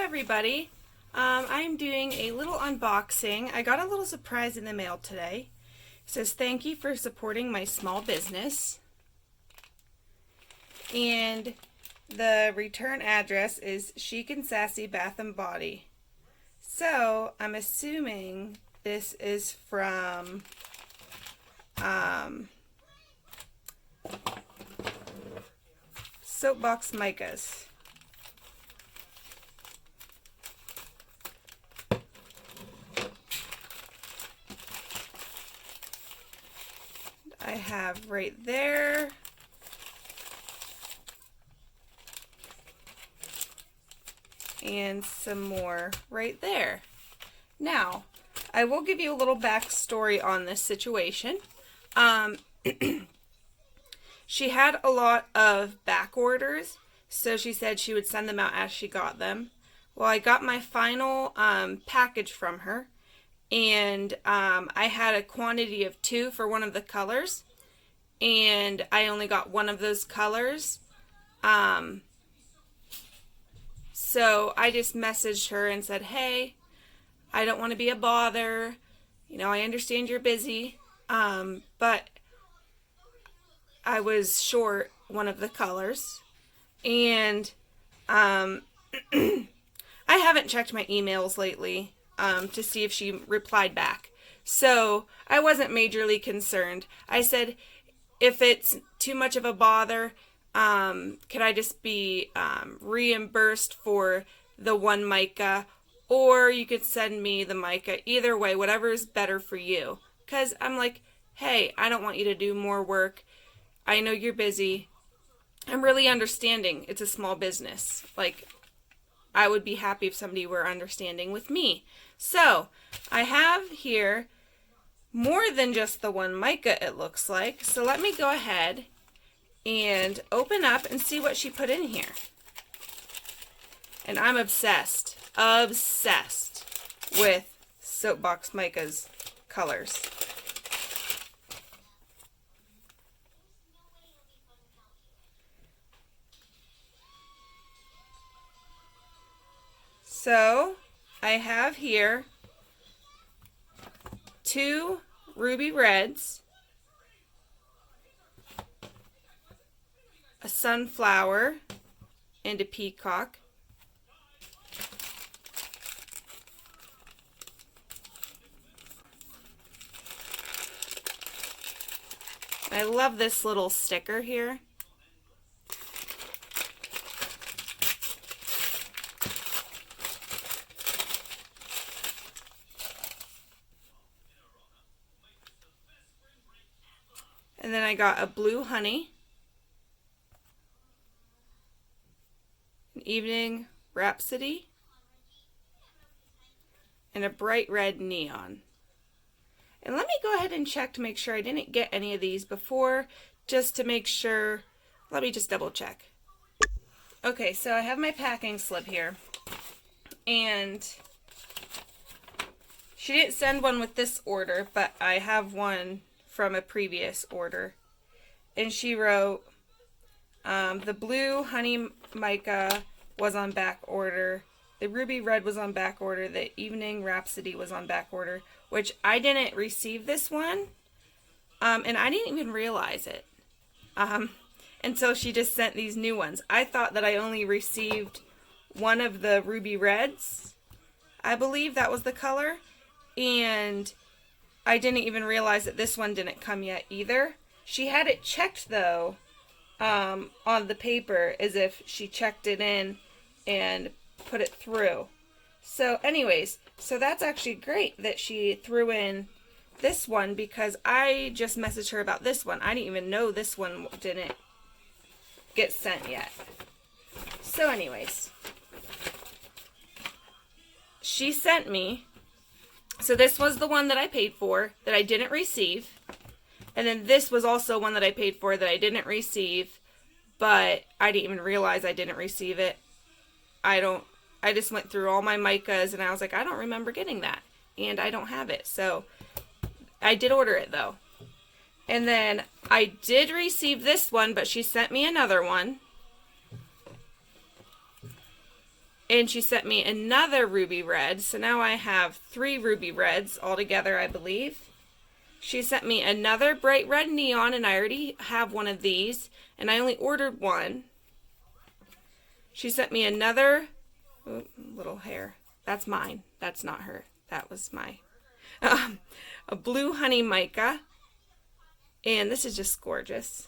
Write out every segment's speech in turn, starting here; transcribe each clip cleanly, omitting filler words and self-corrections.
everybody. I'm doing a little unboxing. I got a little surprise in the mail today. It says thank you for supporting my small business. And the return address is Chic and Sassy Bath and Body. So I'm assuming this is from Soapbox Micas. I have right there and some more right there. Now, I will give you a little backstory on this situation. She had a lot of back orders, so she said she would send them out as she got them. Well, I got my final package from her, and I had a quantity of 2 for one of the colors, and I only got one of those colors. So I just messaged her and said, hey, I don't want to be a bother. You know, I understand you're busy, but I was short one of the colors, and I haven't checked my emails layly to see if she replied back. So I wasn't majorly concerned. I said, if it's too much of a bother, could I just be reimbursed for the one mica, or you could send me the mica. Either way, whatever is better for you. Because I'm like, hey, I don't want you to do more work. I know you're busy. I'm really understanding. It's a small business. Like, I would be happy if somebody were understanding with me. So, I have here more than just the one mica, it looks like. So let me go ahead and open up and see what she put in here. And I'm obsessed with Soapbox Micas colors. So I have here 2 ruby reds, a sunflower, and a peacock. I love this little sticker here. And then I got a blue honey, an evening rhapsody, and a bright red neon. And let me go ahead and check to make sure I didn't get any of these before, just to make sure. Let me just double check. Okay, so I have my packing slip here, and she didn't send one with this order, but I have one from a previous order. And she wrote, the blue honey mica was on back order, the ruby red was on back order, the evening rhapsody was on back order, which I didn't receive this one, and I didn't even realize it until she just sent these new ones. I thought that I only received one of the ruby reds. I believe that was the color, and I didn't even realize that this one didn't come yet either. She had it checked, though, on the paper, as if she checked it in and put it through. So anyways, so that's actually great that she threw in this one, because I just messaged her about this one. I didn't even know this one didn't get sent yet. So anyways, she sent me. So this was the one that I paid for that I didn't receive. And then this was also one that I paid for that I didn't receive, but I didn't even realize I didn't receive it. I just went through all my micas and I was like, I don't remember getting that. And I don't have it. So I did order it though. And then I did receive this one, but she sent me another one. And she sent me another ruby red. So now I have 3 ruby reds altogether, I believe. She sent me another bright red neon, and I already have one of these, and I only ordered one. She sent me another, little hair. That's mine. That's not her. That was my, a blue honey mica. And this is just gorgeous.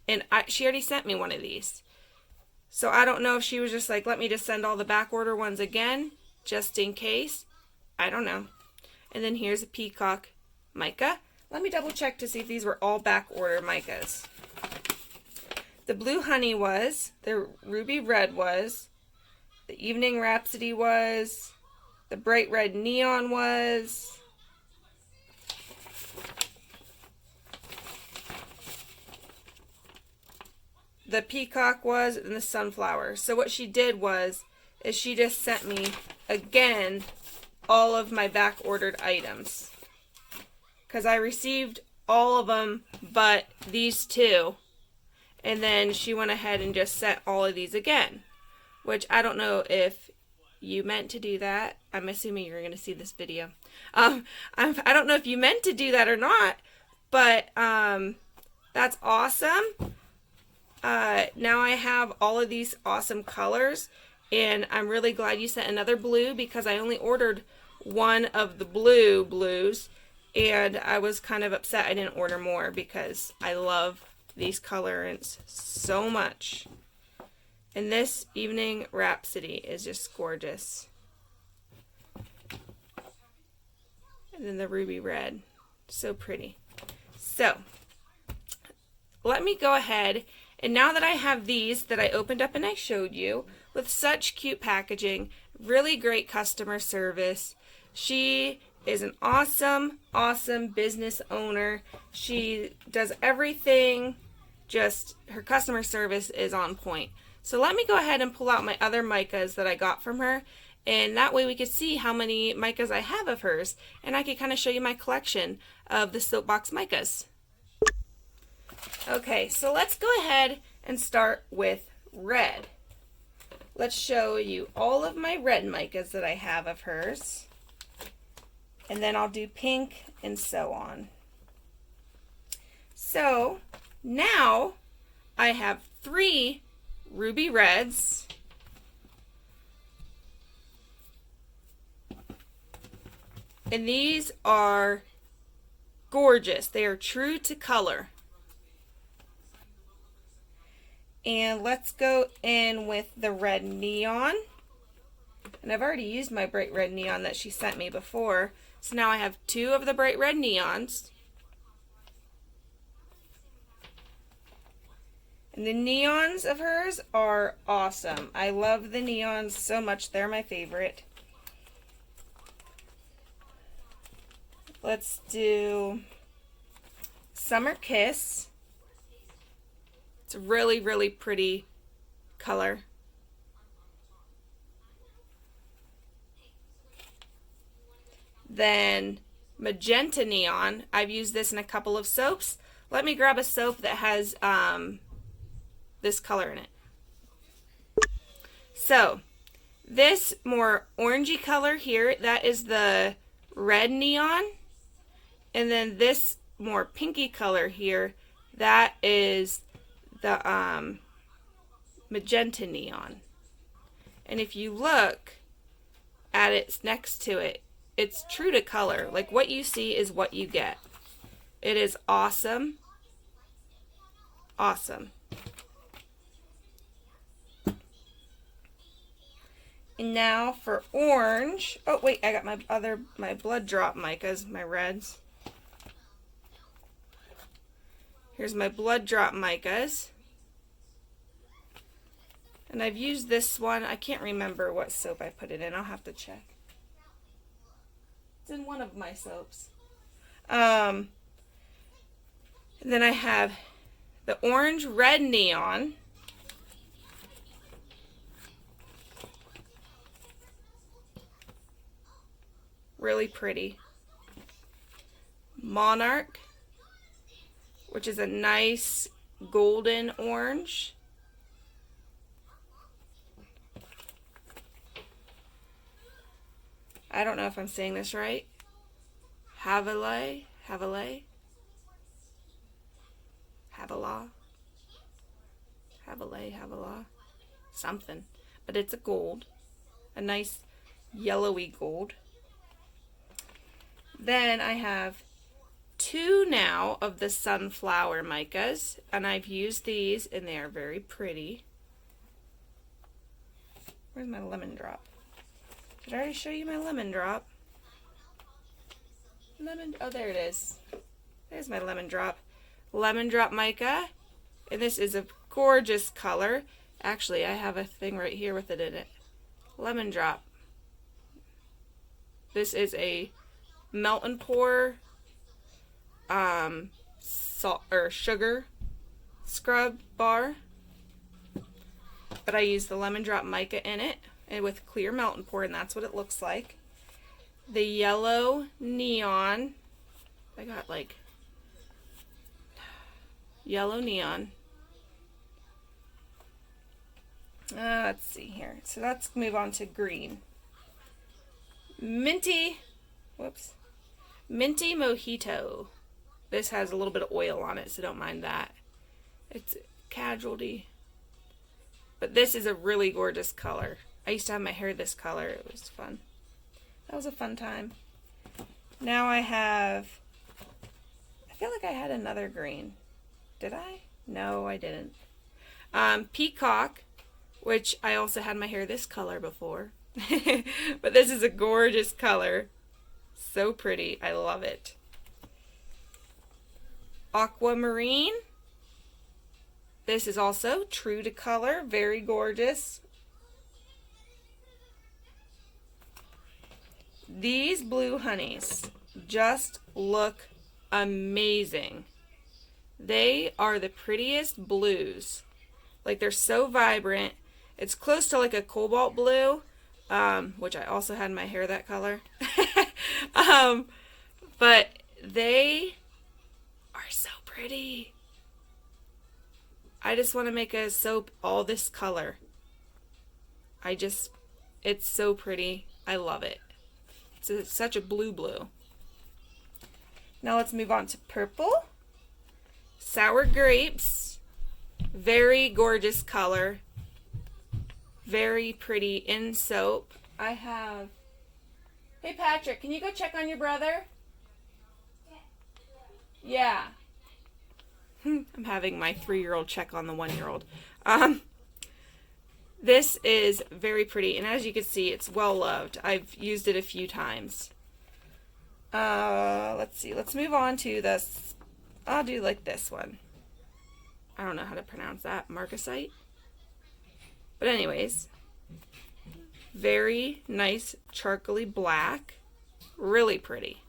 And she already sent me one of these. So I don't know if she was just like, let me just send all the back order ones again, just in case. I don't know. And then here's a peacock mica. Let me double check to see if these were all back order micas. The blue honey was, the ruby red was, the evening rhapsody was, the bright red neon was, the peacock was, and the sunflower. So what she did was, is she just sent me, again, all of my back ordered items. Because I received all of them but these 2. And then she went ahead and just sent all of these again. Which I don't know if you meant to do that. I'm assuming you're going to see this video. I don't know if you meant to do that or not. But that's awesome. Now I have all of these awesome colors. And I'm really glad you sent another blue, because I only ordered one of the blues. And I was kind of upset I didn't order more, because I love these colorants so much. And this evening rhapsody is just gorgeous. And then the ruby red. So pretty. So, let me go ahead, and now that I have these that I opened up and I showed you, with such cute packaging, really great customer service. She is an awesome business owner. She does everything, just her customer service is on point. So let me go ahead and pull out my other micas that I got from her, and that way we could see how many micas I have of hers, and I could kind of show you my collection of the Soapbox micas. Okay, so let's go ahead and start with red. Let's show you all of my red micas that I have of hers. And then I'll do pink and so on. So now I have 3 ruby reds. And these are gorgeous. They are true to color. And let's go in with the red neon. And I've already used my bright red neon that she sent me before. So now I have 2 of the bright red neons. And the neons of hers are awesome. I love the neons so much. They're my favorite. Let's do Summer Kiss. It's a really pretty color. Then Magenta Neon. I've used this in a couple of soaps. Let me grab a soap that has this color in it. So, this more orangey color here, that is the red neon. And then this more pinky color here, that is the magenta neon. And if you look at it next to it, it's true to color. Like, what you see is what you get. It is awesome. Awesome. And now for orange. Oh, wait, I got my blood drop micas, my reds. Here's my blood drop micas. And I've used this one. I can't remember what soap I put it in. I'll have to check. It's in one of my soaps. Then I have the orange red neon. Really pretty. Monarch, which is a nice golden orange. I don't know if I'm saying this right. Havala, Havala, Havala, Havala, something. But it's a gold, a nice yellowy gold. Then I have 2 now of the sunflower micas, and I've used these, and they are very pretty. Where's my lemon drop? Did I already show you my lemon drop? Oh, there it is. There's my lemon drop. Lemon drop mica, and this is a gorgeous color. Actually, I have a thing right here with it in it. Lemon drop. This is a melt and pour salt or sugar scrub bar, but I use the lemon drop mica in it and with clear melt and pour, and that's what it looks like. The yellow neon, I got like yellow neon. Let's see here. So let's move on to green. Minty Mojito. This has a little bit of oil on it, so don't mind that. It's casualty. But this is a really gorgeous color. I used to have my hair this color. It was fun. That was a fun time. Now I feel like I had another green. Did I? No, I didn't. Peacock, which I also had my hair this color before. But this is a gorgeous color. So pretty. I love it. Aquamarine. This is also true to color. Very gorgeous. These blue honeys just look amazing. They are the prettiest blues. Like, they're so vibrant. It's close to like a cobalt blue, which I also had in my hair that color. But they are so pretty. I just want to make a soap all this color. It's so pretty. I love it. It's such a blue. Now let's move on to purple. Sour grapes. Very gorgeous color. Very pretty in soap. I have... Hey Patrick, can you go check on your brother? Yeah. I'm having my 3-year-old check on the 1-year-old. This is very pretty, and as you can see, it's well loved. I've used it a few times. Let's see. Let's move on to this. I'll do like this one. I don't know how to pronounce that. Marcasite. But anyways, very nice charcoaly black. Really pretty.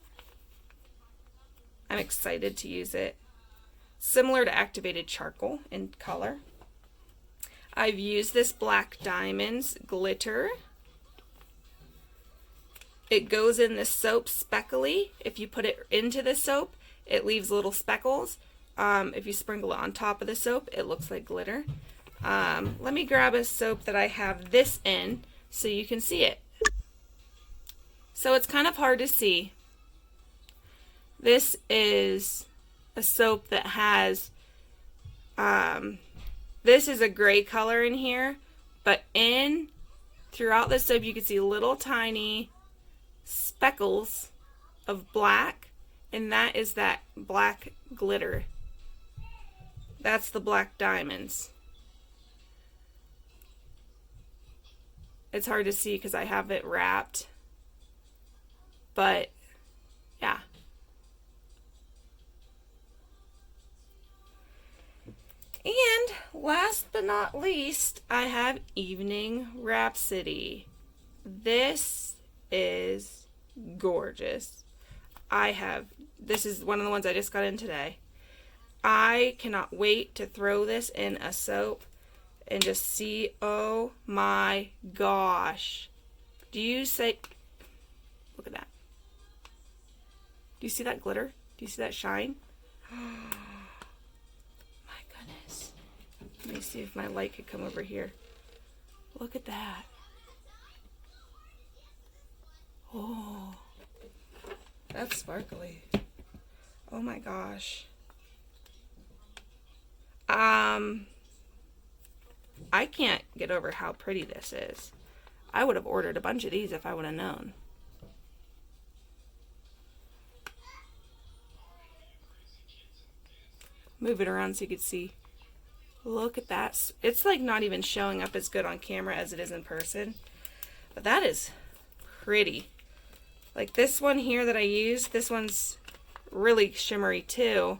I'm excited to use it. Similar to activated charcoal in color. I've used this Black Diamonds glitter. It goes in the soap speckly. If you put it into the soap, it leaves little speckles. If you sprinkle it on top of the soap, it looks like glitter. Let me grab a soap that I have this in so you can see it. So it's kind of hard to see. This is a soap that has, this is a gray color in here, but throughout the soap you can see little tiny speckles of black, and that is that black glitter. That's the Black Diamonds. It's hard to see because I have it wrapped, but yeah. And last but not least, I have Evening Rhapsody. This is gorgeous. This is one of the ones I just got in today. I cannot wait to throw this in a soap and just see, oh my gosh. Look at that. Do you see that glitter? Do you see that shine? Let me see if my light could come over here. Look at that. Oh, that's sparkly. Oh my gosh. I can't get over how pretty this is. I would have ordered a bunch of these if I would have known. Move it around so you could see. Look at that. It's like not even showing up as good on camera as it is in person. But that is pretty. Like this one here that I used, this one's really shimmery too.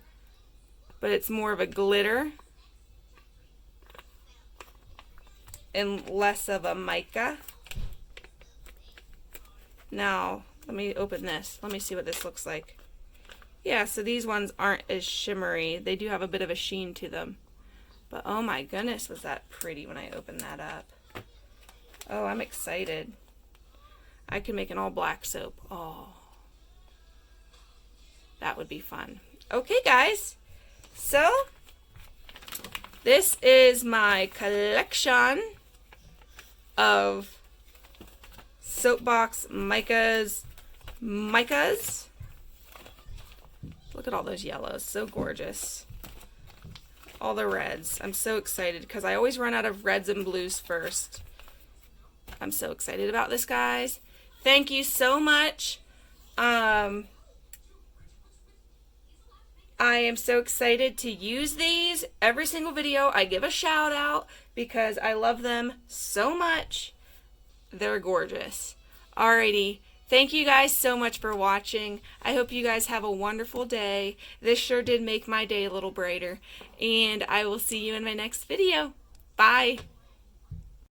But it's more of a glitter. And less of a mica. Now, let me open this. Let me see what this looks like. Yeah, so these ones aren't as shimmery. They do have a bit of a sheen to them. But oh my goodness, was that pretty when I opened that up. Oh, I'm excited. I could make an all black soap. Oh, that would be fun. Okay, guys. So, this is my collection of Soapbox Micas. Look at all those yellows, so gorgeous. All the reds. I'm so excited because I always run out of reds and blues first. I'm so excited about this, guys. Thank you so much. I am so excited to use these. Every single video I give a shout out because I love them so much. They're gorgeous. Alrighty. Thank you guys so much for watching. I hope you guys have a wonderful day. This sure did make my day a little brighter. And I will see you in my next video. Bye.